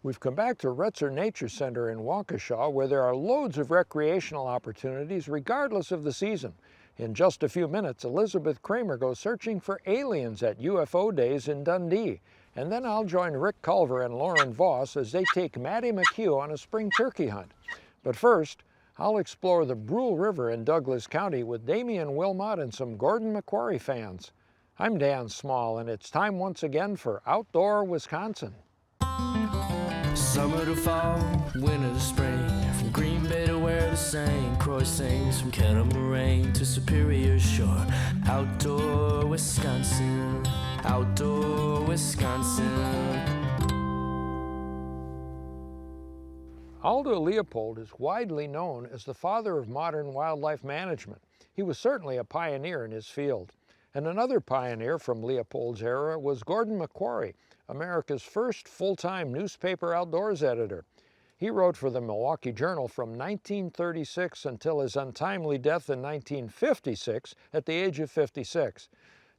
We've come back to Retzer Nature Center in Waukesha, where there are loads of recreational opportunities regardless of the season. In just a few minutes, Elizabeth Cramer goes searching for aliens at UFO Days in Dundee. And then I'll join Rick Culver and Lauren Voss as they take Maddy McHugh on a spring turkey hunt. But first, I'll explore the Brule River in Douglas County with Damian Wilmot and some Gordon MacQuarrie fans. I'm Dan Small, and it's time once again for Outdoor Wisconsin. Summer to fall, winter to spring, from Green Bay to where the St. Croix sings, from Catamaran to Superior Shore. Outdoor Wisconsin, outdoor Wisconsin. Aldo Leopold is widely known as the father of modern wildlife management. He was certainly a pioneer in his field. And another pioneer from Leopold's era was Gordon MacQuarrie, America's first full-time newspaper outdoors editor. He wrote for the Milwaukee Journal from 1936 until his untimely death in 1956 at the age of 56.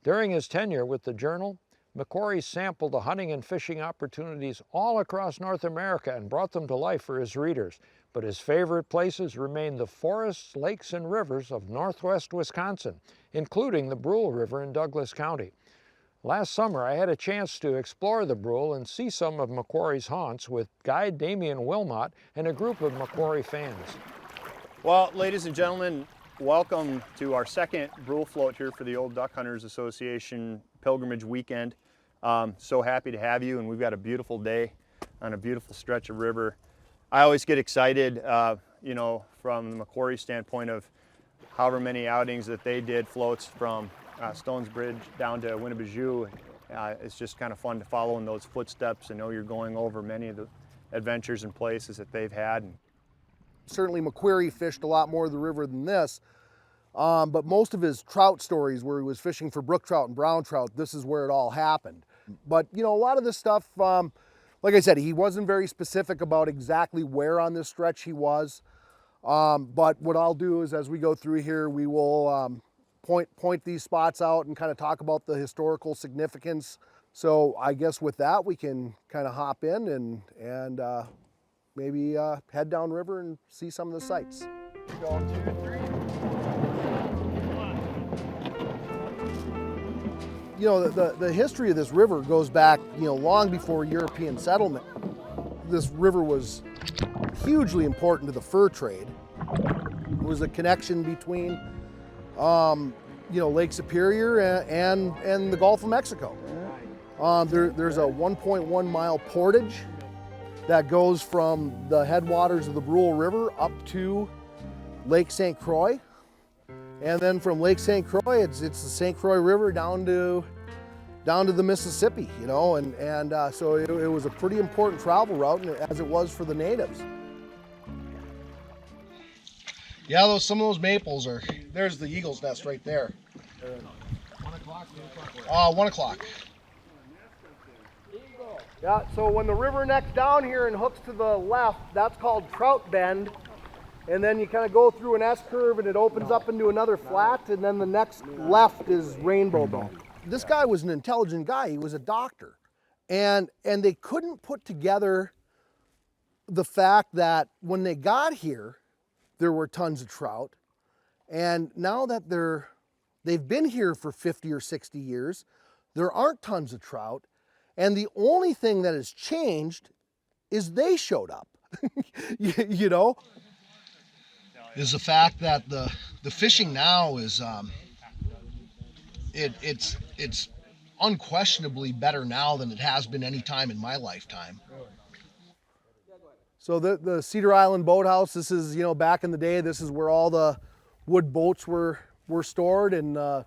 During his tenure with the Journal, MacQuarrie sampled the hunting and fishing opportunities all across North America and brought them to life for his readers. But his favorite places remain the forests, lakes, and rivers of northwest Wisconsin, including the Brule River in Douglas County. Last summer, I had a chance to explore the Brule and see some of MacQuarrie's haunts with guide Damian Wilmot and a group of MacQuarrie fans. Well, ladies and gentlemen, welcome to our second Brule float here for the Old Duck Hunters Association Pilgrimage Weekend. So happy to have you, and we've got a beautiful day on a beautiful stretch of river. I always get excited, you know, from the MacQuarrie standpoint of however many outings that they did, floats from Stones Bridge down to Winnebago. It's just kind of fun to follow in those footsteps and know you're going over many of the adventures and places that they've had. Certainly MacQuarrie fished a lot more of the river than this, but most of his trout stories where he was fishing for brook trout and brown trout, this is where it all happened. But you know, a lot of this stuff, like I said, he wasn't very specific about exactly where on this stretch he was. But what I'll do is as we go through here, we will point these spots out and kind of talk about the historical significance. So I guess with that, we can kind of hop in and maybe head downriver and see some of the sights. Go 2, 3. You know, the history of this river goes back, you know, long before European settlement. This river was hugely important to the fur trade. It was a connection between, you know, Lake Superior and the Gulf of Mexico. There's a 1.1 mile portage that goes from the headwaters of the Brule River up to Lake St. Croix. And then from Lake St. Croix, it's the St. Croix River down to the Mississippi, you know, and so it was a pretty important travel route, as it was for the natives. Yeah, some of those maples are, there's the eagle's nest right there. 1 o'clock? 1 o'clock. Yeah, so when the river necks down here and hooks to the left, that's called Trout Bend. And then you kind of go through an S-curve and it opens up into another flat, and then the next left is Rainbow Bend. This guy was an intelligent guy. He was a doctor. And they couldn't put together the fact that when they got here, there were tons of trout. And now that they've been here for 50 or 60 years, there aren't tons of trout. And the only thing that has changed is they showed up, you know? Is the fact that the fishing now is it's unquestionably better now than it has been any time in my lifetime. So the Cedar Island Boathouse, this is, you know, back in the day, this is where all the wood boats were stored, and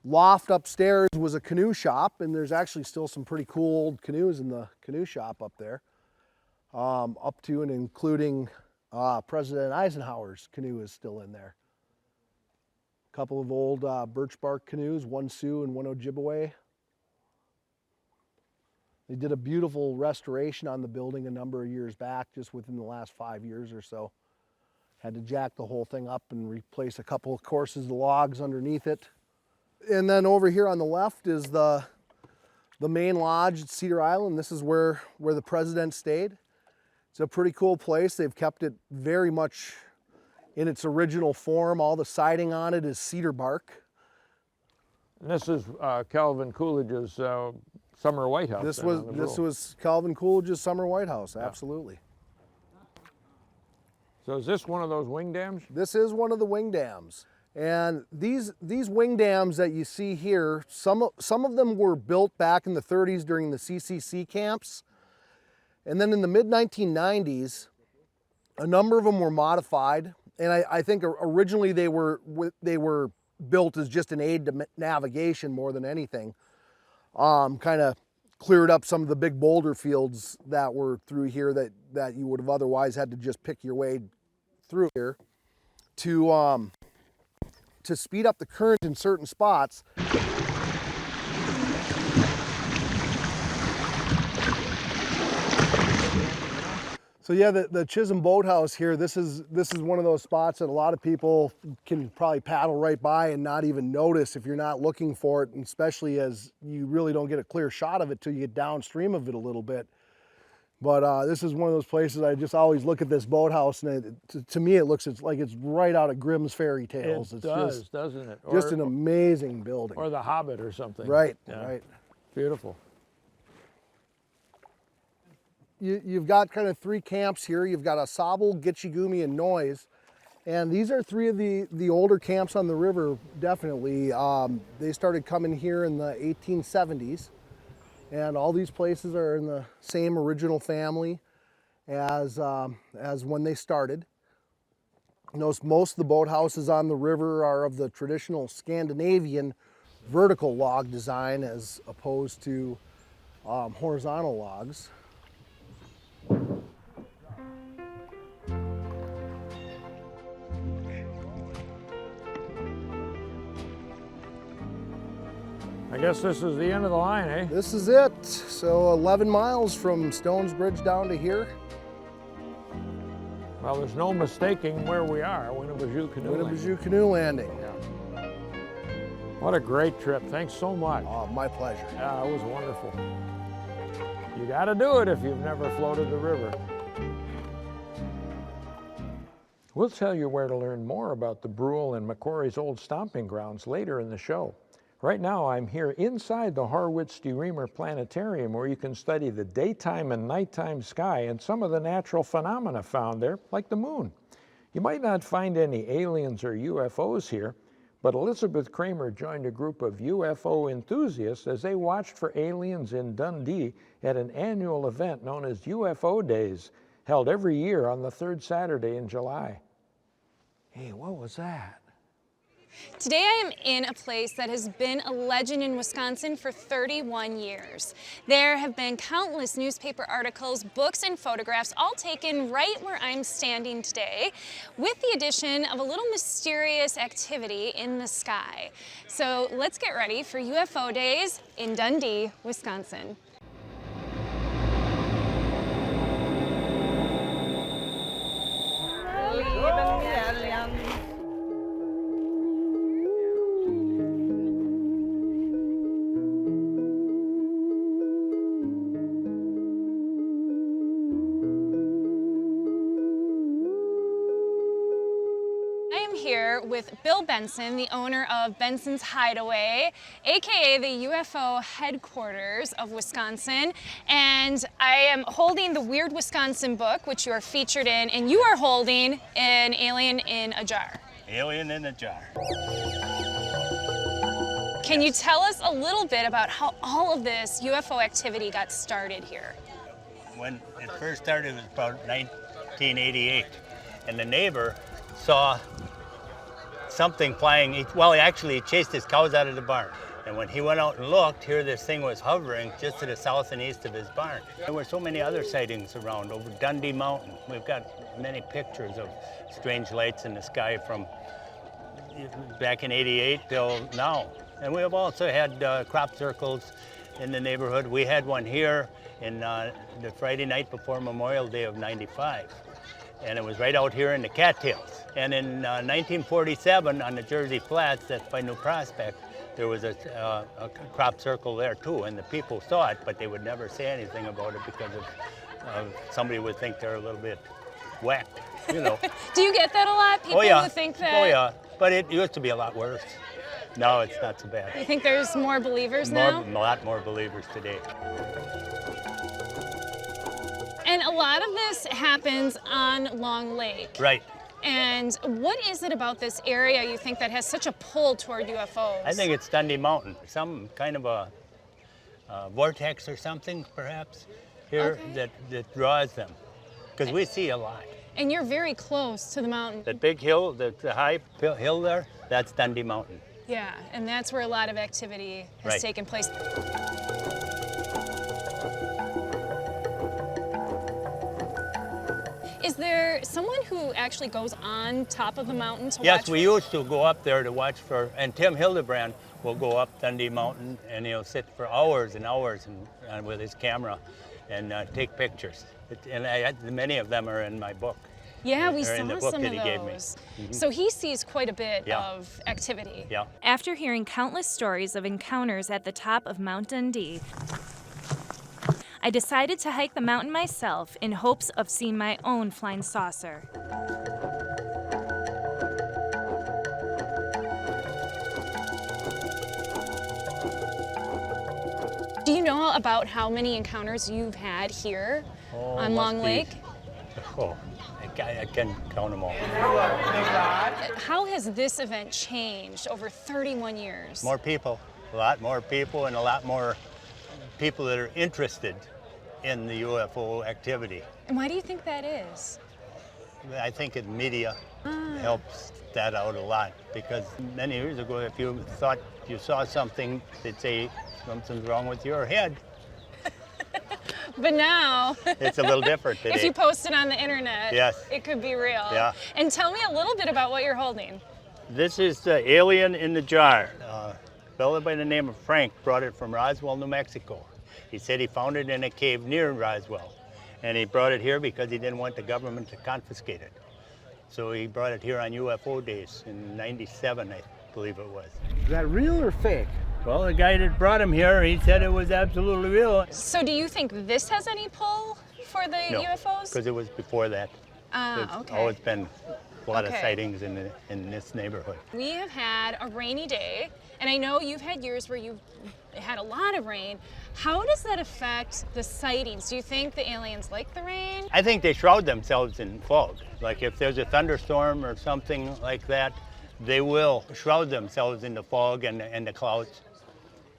loft upstairs was a canoe shop, and there's actually still some pretty cool old canoes in the canoe shop up there, up to and including President Eisenhower's canoe is still in there. A couple of old birch bark canoes, one Sioux and one Ojibwe. They did a beautiful restoration on the building a number of years back, just within the last 5 years or so. Had to jack the whole thing up and replace a couple of courses of logs underneath it. and then over here on the left is the main lodge at Cedar Island. This is where the president stayed. It's a pretty cool place. They've kept it very much in its original form. All the siding on it is cedar bark. And this is Calvin Coolidge's summer White House. This then on the Brule. was Calvin Coolidge's summer White House, absolutely. So is this one of those wing dams? This is one of the wing dams. And these wing dams that you see here, some of them were built back in the 30s during the CCC camps. And then in the mid-1990s, a number of them were modified. And I think originally they were built as just an aid to navigation more than anything. Kind of cleared up some of the big boulder fields that were through here that you would have otherwise had to just pick your way through here to speed up the current in certain spots. So yeah, the Chisholm Boathouse here, this is one of those spots that a lot of people can probably paddle right by and not even notice if you're not looking for it, and especially as you really don't get a clear shot of it till you get downstream of it a little bit. But this is one of those places I just always look at this boathouse, and to me it looks like it's right out of Grimm's fairy tales. It it's does, just, doesn't it? Just an amazing building. Or The Hobbit or something. Right, Yeah. right. Beautiful. You've got kind of three camps here. You've got Asable, Gitchigumi, and Noise. And these are three of the older camps on the river, definitely. They started coming here in the 1870s. And all these places are in the same original family as when they started. Notice most of the boathouses on the river are of the traditional Scandinavian vertical log design as opposed to horizontal logs. I guess this is the end of the line, eh? This is it. So 11 miles from Stones Bridge down to here. Well, there's no mistaking where we are, Winnebago Canoe Landing. Winnebago Canoe Landing. Yeah. What a great trip. Thanks so much. Oh, my pleasure. Yeah, it was wonderful. You got to do it if you've never floated the river. We'll tell you where to learn more about the Brule and MacQuarrie's old stomping grounds later in the show. Right now, I'm here inside the Horwitz DeRemer Planetarium, where you can study the daytime and nighttime sky and some of the natural phenomena found there, like the moon. You might not find any aliens or UFOs here, but Elizabeth Cramer joined a group of UFO enthusiasts as they watched for aliens in Dundee at an annual event known as UFO Days, held every year on the third Saturday in July. Hey, what was that? Today I am in a place that has been a legend in Wisconsin for 31 years. There have been countless newspaper articles, books, and photographs, all taken right where I'm standing today, with the addition of a little mysterious activity in the sky. So let's get ready for UFO Days in Dundee, Wisconsin. Here with Bill Benson, the owner of Benson's Hideaway, aka the UFO headquarters of Wisconsin, and I am holding the Weird Wisconsin book, which you are featured in, and you are holding an alien in a jar. Alien in a jar. Can you tell us a little bit about how all of this UFO activity got started here? When it first started, it was about 1988, and the neighbor saw something flying. Well, he chased his cows out of the barn. And when he went out and looked, here this thing was hovering just to the south and east of his barn. There were so many other sightings around over Dundee Mountain. We've got many pictures of strange lights in the sky from back in '88 till now. And we have also had crop circles in the neighborhood. We had one here in the Friday night before Memorial Day of '95. and it was right out here in the cattails. And in 1947 on the Jersey Flats, that's by New Prospect, there was a crop circle there too, and the people saw it, but they would never say anything about it because of somebody would think they're a little bit whacked, you know. Do you get that a lot? People who think that? Oh yeah, but it used to be a lot worse. No, it's not so bad. You think there's more believers now? A lot more believers today. And a lot of this happens on Long Lake. Right. And what is it about this area you think that has such a pull toward UFOs? I think it's Dundee Mountain, some kind of a vortex or something, perhaps, here that draws them, because we see a lot. And you're very close to the mountain. That big hill, the high hill there, that's Dundee Mountain. Yeah, and that's where a lot of activity has taken place. Is there someone who actually goes on top of the mountain to watch? Yes, we used to go up there to watch for, and Tim Hildebrand will go up Dundee Mountain and he'll sit for hours and hours with his camera and take pictures. Many of them are in my book. Yeah, we saw in the book some that of he gave me. those. So he sees quite a bit of activity. Yeah. After hearing countless stories of encounters at the top of Mount Dundee, I decided to hike the mountain myself in hopes of seeing my own flying saucer. Do you know about how many encounters you've had here on Long Lake? I can count them all. How has this event changed over 31 years? More people, a lot more people, and a lot more people that are interested in the UFO activity. And why do you think that is? I think the media helps that out a lot, because many years ago, if you thought you saw something, they'd say something's wrong with your head. But now, it's a little different today. If you post it on the internet, it could be real. Yeah. And tell me a little bit about what you're holding. This is the alien in the jar. A fellow by the name of Frank brought it from Roswell, New Mexico. He said he found it in a cave near Roswell, and he brought it here because he didn't want the government to confiscate it. So he brought it here on UFO Days in '97, I believe it was. Is that real or fake? Well, the guy that brought him here, he said it was absolutely real. So do you think this has any pull for the UFOs? Because it was before that. There's always been a lot of sightings in this neighborhood. We have had a rainy day, and I know you've had years where you've had a lot of rain. How does that affect the sightings? Do you think the aliens like the rain? I think they shroud themselves in fog. Like if there's a thunderstorm or something like that, they will shroud themselves in the fog and the clouds,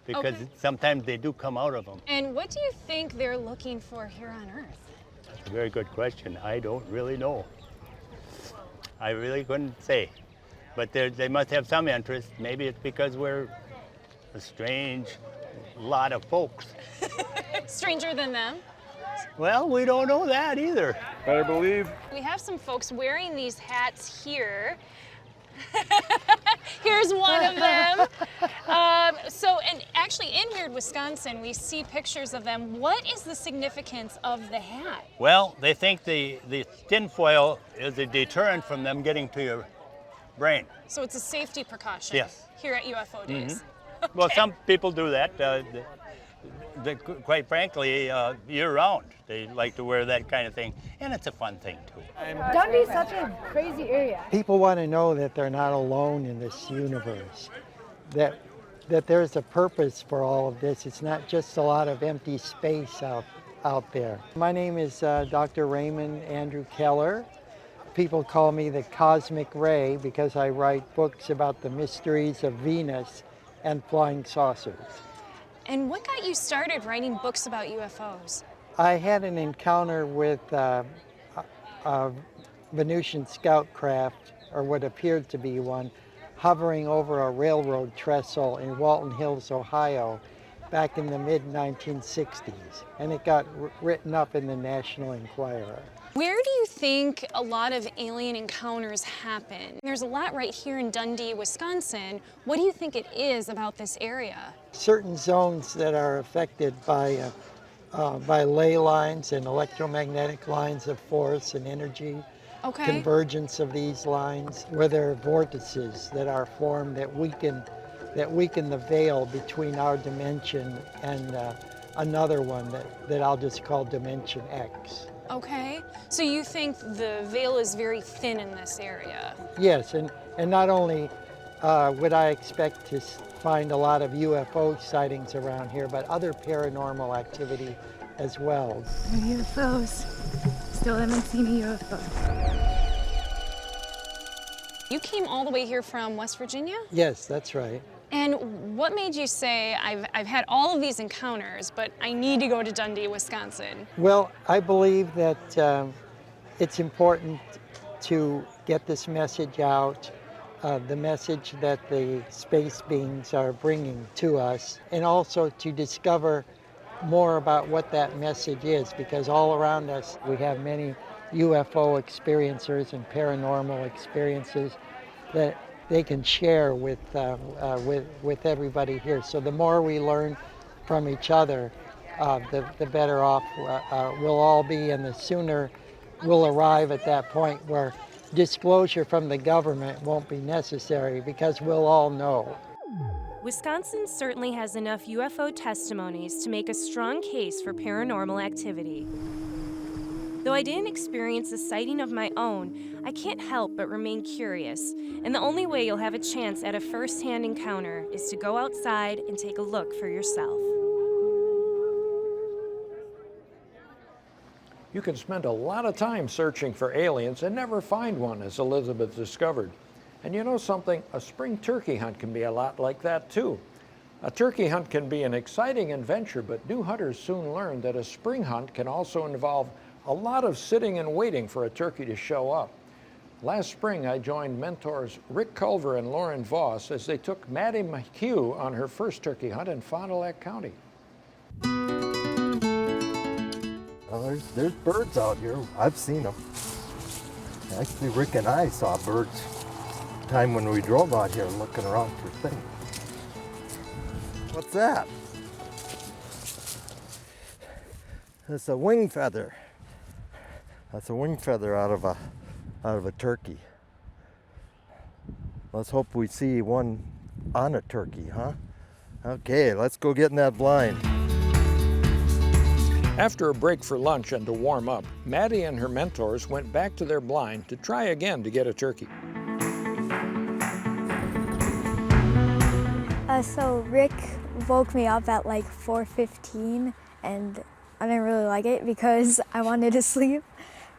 because sometimes they do come out of them. And what do you think they're looking for here on Earth? That's a very good question. I don't really know. I really couldn't say. But they must have some interest. Maybe it's because we're a strange lot of folks. Stranger than them? Well, we don't know that either. Better believe. We have some folks wearing these hats here. Here's one of them. And actually in Weird, Wisconsin, we see pictures of them. What is the significance of the hat? Well, they think the tinfoil is a deterrent from them getting to your brain. So it's a safety precaution here at UFO Days. Okay. Well, some people do that. Quite frankly, year-round, they like to wear that kind of thing, and it's a fun thing too. Dundee's such a crazy area. People want to know that they're not alone in this universe, that there's a purpose for all of this. It's not just a lot of empty space out there. My name is Dr. Raymond Andrew Keller. People call me the Cosmic Ray because I write books about the mysteries of Venus and flying saucers. And what got you started writing books about UFOs? I had an encounter with a Venusian scout craft, or what appeared to be one, hovering over a railroad trestle in Walton Hills, Ohio, back in the mid-1960s. And it got written up in the National Enquirer. Where do you think a lot of alien encounters happen? There's a lot right here in Dundee, Wisconsin. What do you think it is about this area? Certain zones that are affected by ley lines and electromagnetic lines of force and energy, Okay. convergence of these lines, where there are vortices that are formed that weaken the veil between our dimension and another one that I'll just call Dimension X. Okay. So you think the veil is very thin in this area? Yes, and not only would I expect to find a lot of UFO sightings around here, but other paranormal activity as well. UFOs. Still haven't seen a UFO. You came all the way here from West Virginia? Yes, that's right. And what made you say, I've had all of these encounters, but I need to go to Dundee, Wisconsin? Well, I believe that it's important to get this message out, the message that the space beings are bringing to us, and also to discover more about what that message is, because all around us we have many UFO experiencers and paranormal experiences that they can share with everybody here. So the more we learn from each other, the better off we'll all be, and the sooner we'll arrive at that point where disclosure from the government won't be necessary, because we'll all know. Wisconsin certainly has enough UFO testimonies to make a strong case for paranormal activity. Though I didn't experience a sighting of my own, I can't help but remain curious, and the only way you'll have a chance at a first-hand encounter is to go outside and take a look for yourself. You can spend a lot of time searching for aliens and never find one, as Elizabeth discovered. And you know something? A spring turkey hunt can be a lot like that too. A turkey hunt can be an exciting adventure, but new hunters soon learn that a spring hunt can also involve a lot of sitting and waiting for a turkey to show up. Last spring, I joined mentors Rick Culver and Lauren Voss as they took Maddy McHugh on her first turkey hunt in Fond du Lac County. Well, there's birds out here. I've seen them. Actually, Rick and I saw birds the time when we drove out here looking around for things. What's that? It's a wing feather. That's a wing feather out of a turkey. Let's hope we see one on a turkey, huh? Okay, let's go get in that blind. After a break for lunch and to warm up, Maddy and her mentors went back to their blind to try again to get a turkey. So Rick woke me up at like 4:15, and I didn't really like it because I wanted to sleep.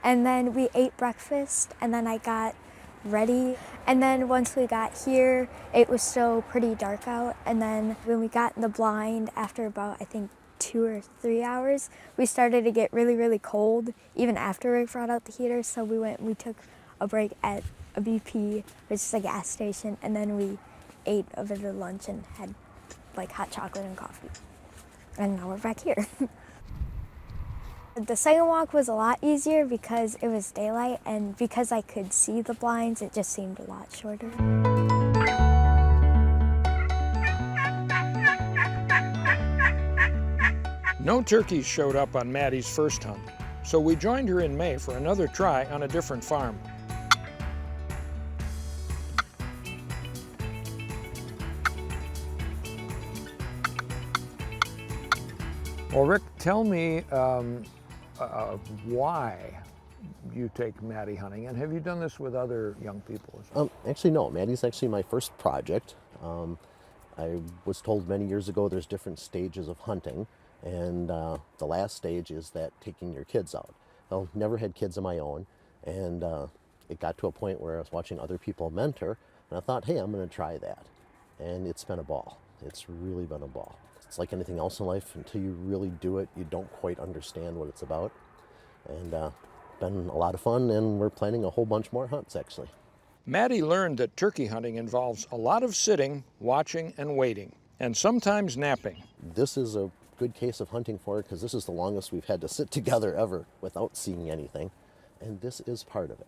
And then we ate breakfast, and then I got ready. And then once we got here, it was still pretty dark out. And then when we got in the blind, after about, I think, 2 or 3 hours, we started to get really, really cold, even after Rick brought out the heater. So we took a break at a BP, which is a gas station, and then we ate a bit of lunch and had like hot chocolate and coffee. And now we're back here. The second walk was a lot easier because it was daylight, and because I could see the blinds, it just seemed a lot shorter. No turkeys showed up on Maddy's first hunt, so we joined her in May for another try on a different farm. Well, Rick, tell me why you take Maddy hunting, and have you done this with other young people as well? Actually, no. Maddy's actually my first project. I was told many years ago there's different stages of hunting, and the last stage is that taking your kids out. I've never had kids of my own, and it got to a point where I was watching other people mentor, and I thought, hey, I'm going to try that. And it's been a ball. It's really been a ball. It's like anything else in life. Until you really do it, you don't quite understand what it's about. And been a lot of fun, and we're planning a whole bunch more hunts, actually. Maddy learned that turkey hunting involves a lot of sitting, watching, and waiting, and sometimes napping. This is a good case of hunting for it, because this is the longest we've had to sit together ever without seeing anything, and this is part of it.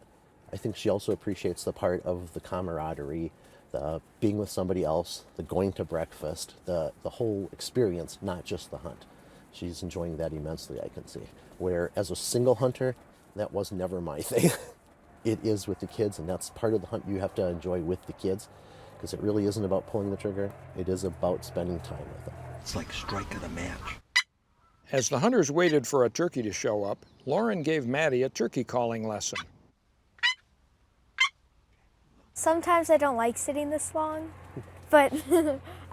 I think she also appreciates the part of the camaraderie, the being with somebody else, the going to breakfast, the whole experience, not just the hunt. She's enjoying that immensely, I can see. Where as a single hunter, that was never my thing. it is with the kids, and that's part of the hunt you have to enjoy with the kids, because it really isn't about pulling the trigger. It is about spending time with them. It's like striking a match. As the hunters waited for a turkey to show up, Lauren gave Maddy a turkey calling lesson. Sometimes I don't like sitting this long, but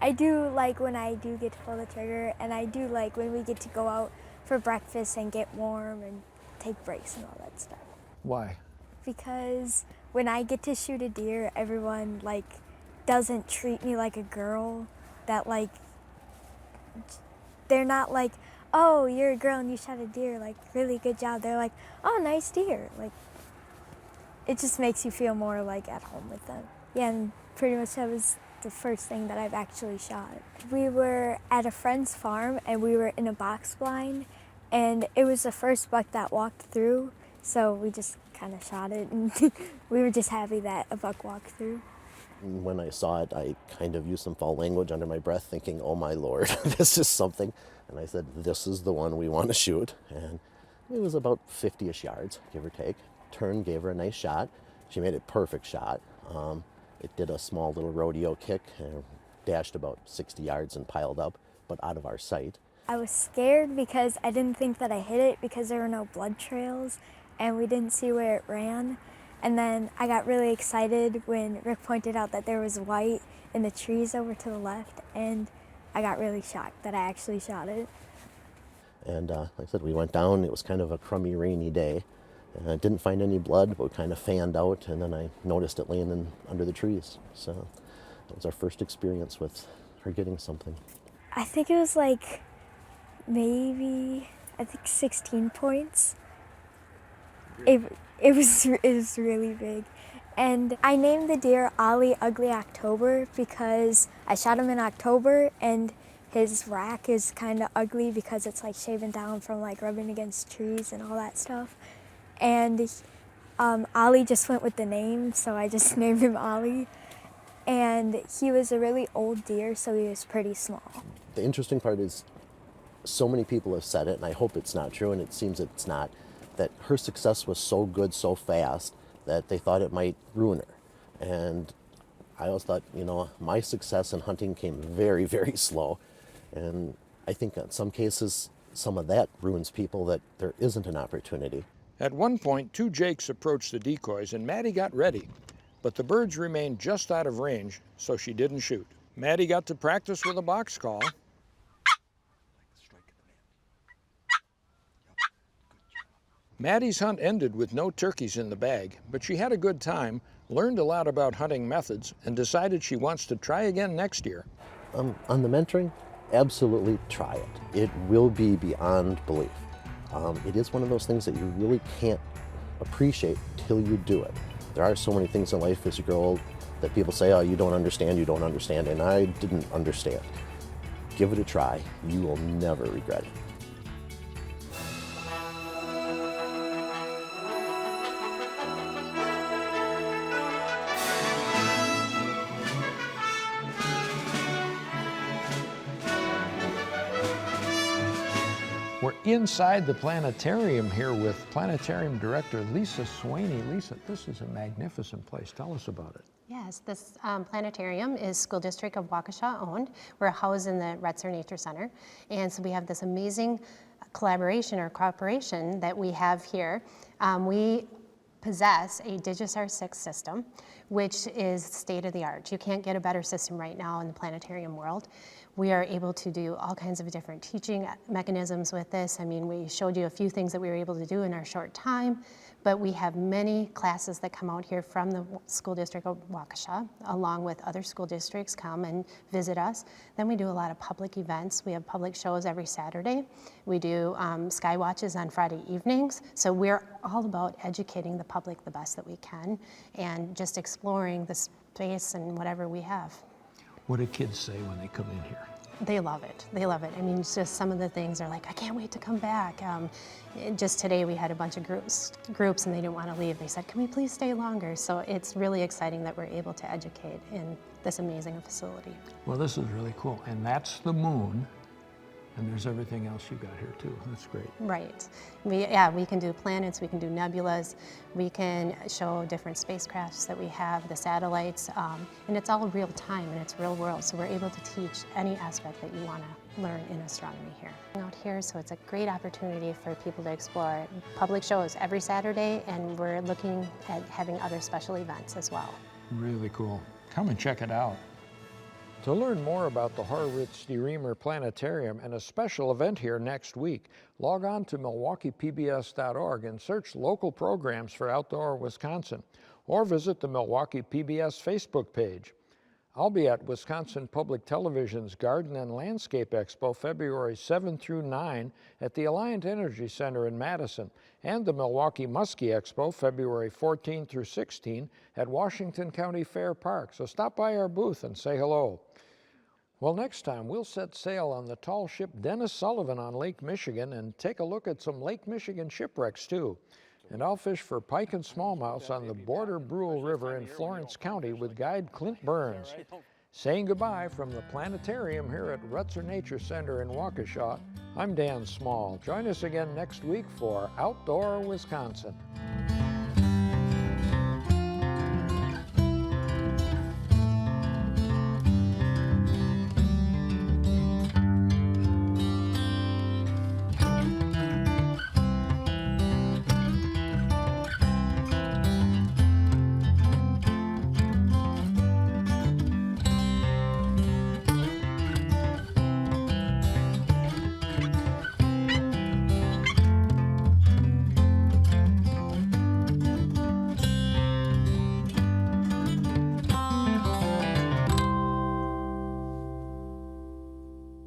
I do like when I do get to pull the trigger, and I do like when we get to go out for breakfast and get warm and take breaks and all that stuff. Why? Because when I get to shoot a deer, everyone doesn't treat me like a girl. That they're not like, oh, you're a girl and you shot a deer, really good job. They're like, oh, nice deer. It just makes you feel more at home with them. Yeah, and pretty much that was the first thing that I've actually shot. We were at a friend's farm and we were in a box blind, and it was the first buck that walked through, so we just kind of shot it, and we were just happy that a buck walked through. When I saw it, I kind of used some foul language under my breath, thinking, oh my Lord, this is something. And I said, this is the one we want to shoot. And it was about 50-ish yards, give or take. Turned, gave her a nice shot. She made a perfect shot. It did a small little rodeo kick and dashed about 60 yards and piled up, but out of our sight. I was scared because I didn't think that I hit it because there were no blood trails and we didn't see where it ran. And then I got really excited when Rick pointed out that there was white in the trees over to the left, and I got really shocked that I actually shot it. And like I said, we went down. It was kind of a crummy, rainy day. I didn't find any blood, but we kind of fanned out, and then I noticed it laying under the trees. So that was our first experience with her getting something. I think it was maybe 16 points. It was really big. And I named the deer Ollie Ugly October because I shot him in October, and his rack is kind of ugly because it's shaven down from rubbing against trees and all that stuff. And Ollie just went with the name, so I just named him Ollie. And he was a really old deer, so he was pretty small. The interesting part is so many people have said it, and I hope it's not true, and it seems it's not, that her success was so good so fast that they thought it might ruin her. And I always thought, my success in hunting came very, very slow. And I think in some cases, some of that ruins people, that there isn't an opportunity. At one point, two jakes approached the decoys and Maddy got ready, but the birds remained just out of range, so she didn't shoot. Maddy got to practice with a box call. Maddy's hunt ended with no turkeys in the bag, but she had a good time, learned a lot about hunting methods, and decided she wants to try again next year. On the mentoring, absolutely try it. It will be beyond belief. It is one of those things that you really can't appreciate till you do it. There are so many things in life as you grow old that people say, oh, you don't understand, and I didn't understand. Give it a try. You will never regret it. We're inside the planetarium here with planetarium director Lisa Swaney. Lisa, this is a magnificent place. Tell us about it. Yes, this planetarium is School District of Waukesha owned. We're housed in the Retzer Nature Center. And so we have this amazing collaboration or cooperation that we have here. We possess a Digisar 6 system, which is state of the art. You can't get a better system right now in the planetarium world. We are able to do all kinds of different teaching mechanisms with this. I mean, we showed you a few things that we were able to do in our short time, but we have many classes that come out here from the School District of Waukesha, along with other school districts come and visit us. Then we do a lot of public events. We have public shows every Saturday. We do sky watches on Friday evenings. So we're all about educating the public the best that we can and just exploring the space and whatever we have. What do kids say when they come in here? They love it. They love it. I mean, it's just some of the things are like, I can't wait to come back. Just today we had a bunch of groups and they didn't want to leave. They said, can we please stay longer? So it's really exciting that we're able to educate in this amazing facility. Well, this is really cool. And that's the moon. And there's everything else you got here too. That's great. Right. We can do planets, we can do nebulas, we can show different spacecrafts that we have, the satellites, and it's all real time and it's real world. So we're able to teach any aspect that you want to learn in astronomy here. Out here, so it's a great opportunity for people to explore. Public shows every Saturday, and we're looking at having other special events as well. Really cool. Come and check it out. To learn more about the Horwitz DeRemer Planetarium and a special event here next week, log on to MilwaukeePBS.org and search local programs for Outdoor Wisconsin, or visit the Milwaukee PBS Facebook page. I'll be at Wisconsin Public Television's Garden and Landscape Expo February 7 through 9 at the Alliant Energy Center in Madison, and the Milwaukee Muskie Expo February 14 through 16 at Washington County Fair Park. So stop by our booth and say hello. Well, next time we'll set sail on the tall ship Dennis Sullivan on Lake Michigan and take a look at some Lake Michigan shipwrecks too. And I'll fish for pike and smallmouth on the border Brule River in Florence County with guide Clint Burns. Saying goodbye from the planetarium here at Rutzer Nature Center in Waukesha, I'm Dan Small. Join us again next week for Outdoor Wisconsin.